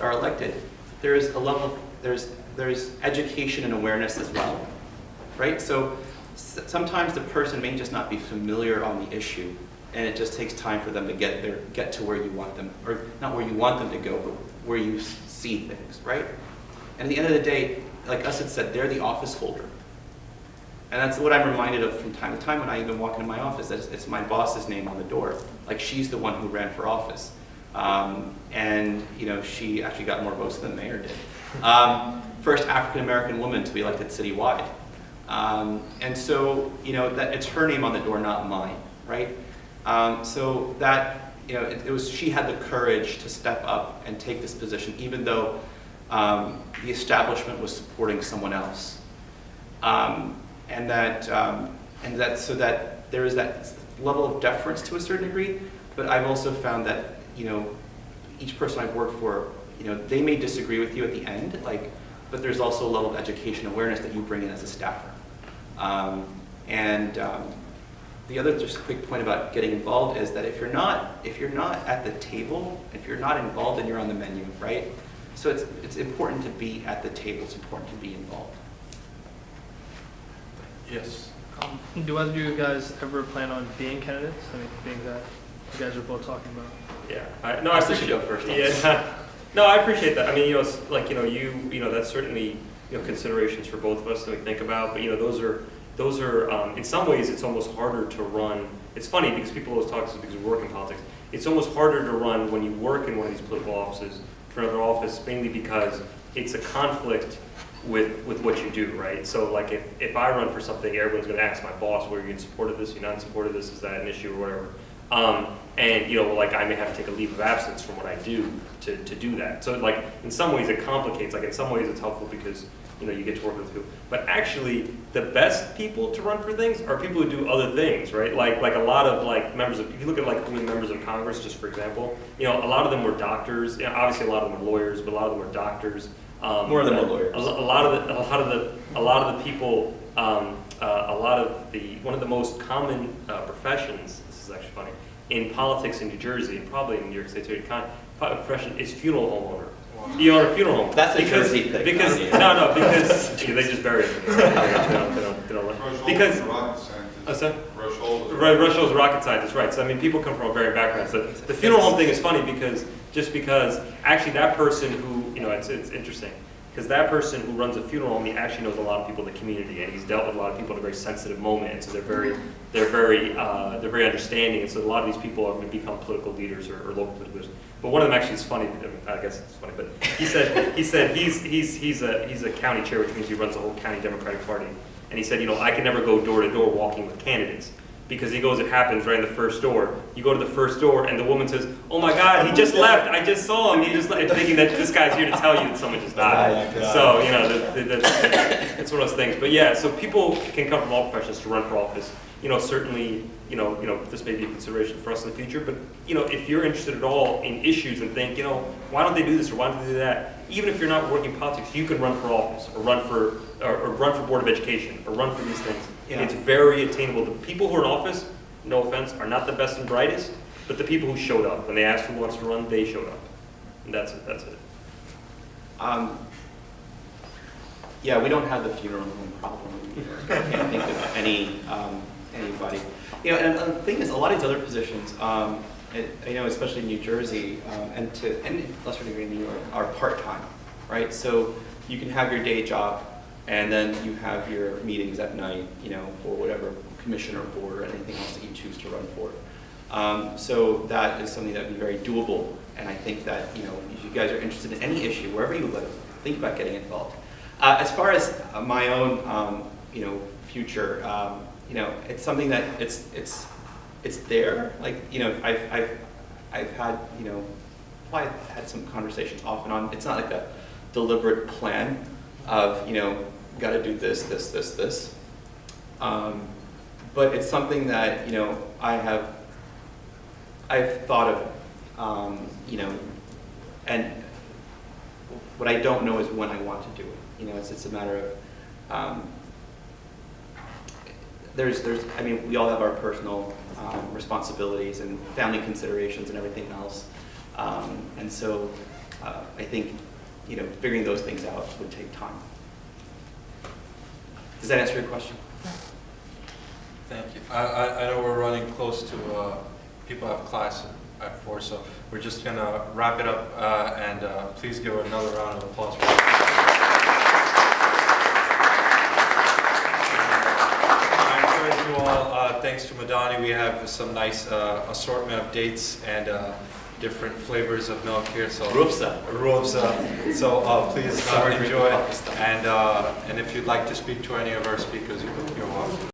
are elected, there's a level of, there's education and awareness as well, right? So sometimes the person may just not be familiar on the issue, and it just takes time for them to get to where you want them, or not where you want them to go, but where you see things, right? And at the end of the day, like us had said, they're the office holder. And that's what I'm reminded of from time to time when I even walk into my office. It's my boss's name on the door. Like, she's the one who ran for office. And you know, she actually got more votes than the mayor did. First African-American woman to be elected citywide. And so, you know, that it's her name on the door, not mine, right? So that, you know, she had the courage to step up and take this position, even though the establishment was supporting someone else. And that so that there is that level of deference to a certain degree, but I've also found that, you know, each person I've worked for, you know, they may disagree with you at the end, like, but there's also a level of education awareness that you bring in as a staffer. The other just quick point about getting involved is that if you're not at the table, if you're not involved, then you're on the menu, right? So it's important to be at the table. It's important to be involved. Yes. Do either of you guys ever plan on being candidates? I mean, being that you guys are both talking about. Yeah. I appreciate go first. Yeah. No, I appreciate that. I mean, you know, it's like, you know, that's certainly, you know, considerations for both of us that we think about. But you know, those are in some ways it's almost harder to run. It's funny because people always talk to us because we work in politics. It's almost harder to run when you work in one of these political offices for another office, mainly because it's a conflict with what you do, right? So like if I run for something, everyone's going to ask my boss, were you in support of this, you're not in support of this, is that an issue or whatever. And you know, like I may have to take a leave of absence from what I do to do that. So like in some ways it complicates, like in some ways it's helpful because you know, you get to work with people. But actually the best people to run for things are people who do other things, right? Like a lot of like members of, if you look at like members of Congress, just for example, you know, a lot of them were doctors. You know, obviously a lot of them were lawyers, but a lot of them were doctors. More of them were lawyers. A lot of the people, one of the most common professions, this is actually funny, in politics in New Jersey, and probably in New York State too, profession is funeral homeowner. You own a funeral home. That's a Jersey thing. Because they just bury it. Because Rush Hole's a rocket scientist, right? So I mean, people come from a varied background. So the funeral home thing is funny because actually that person who, you know, it's interesting because that person who runs a funeral home, he actually knows a lot of people in the community, and he's dealt with a lot of people at a very sensitive moment, and so they're very understanding, and so a lot of these people are going to become political leaders or local political leaders. But one of them actually is funny. I guess it's funny, but he said he's a county chair, which means he runs the whole county Democratic Party, and he said, you know, I can never go door to door walking with candidates. Because he goes, it happens right in the first door. You go to the first door, and the woman says, "Oh my God, he just left. I just saw him. He just left," thinking that this guy's here to tell you that someone just died. So you know, it's one of those things. But yeah, so people can come from all professions to run for office. You know, certainly, you know, this may be a consideration for us in the future. But you know, if you're interested at all in issues and think, you know, why don't they do this or why don't they do that? Even if you're not working in politics, you can run for office or run for Board of Education or run for these things. Yeah. It's very attainable. The people who are in office, no offense, are not the best and brightest, but the people who showed up, when they asked who wants to run, they showed up. And that's it. Yeah, we don't have the funeral home problem in New York. I can't think of anybody. You know, and the thing is, a lot of these other positions, you know, especially in New Jersey, and to lesser degree in New York, are part-time, right? So you can have your day job, and then you have your meetings at night, you know, for whatever commission or board or anything else that you choose to run for. So that is something that would be very doable. And I think that, you know, if you guys are interested in any issue, wherever you live, think about getting involved. As far as my own, you know, future, you know, it's something that it's there. Like, you know, I've had, you know, I've had some conversations off and on. It's not like a deliberate plan of, you know, got to do this. But it's something that, you know, I've thought of, you know, and what I don't know is when I want to do it. You know, it's a matter of, I mean, we all have our personal responsibilities and family considerations and everything else. And so I think, figuring those things out would take time. Does that answer your question? Thank you. I know we're running close to, people have class at 4, so we're just going to wrap it up, and please give another round of applause for I encourage you all, thanks to Madani, we have some nice assortment of dates and different flavors of milk here. So Rufsa. So please enjoy, and if you'd like to speak to any of our speakers, you're welcome.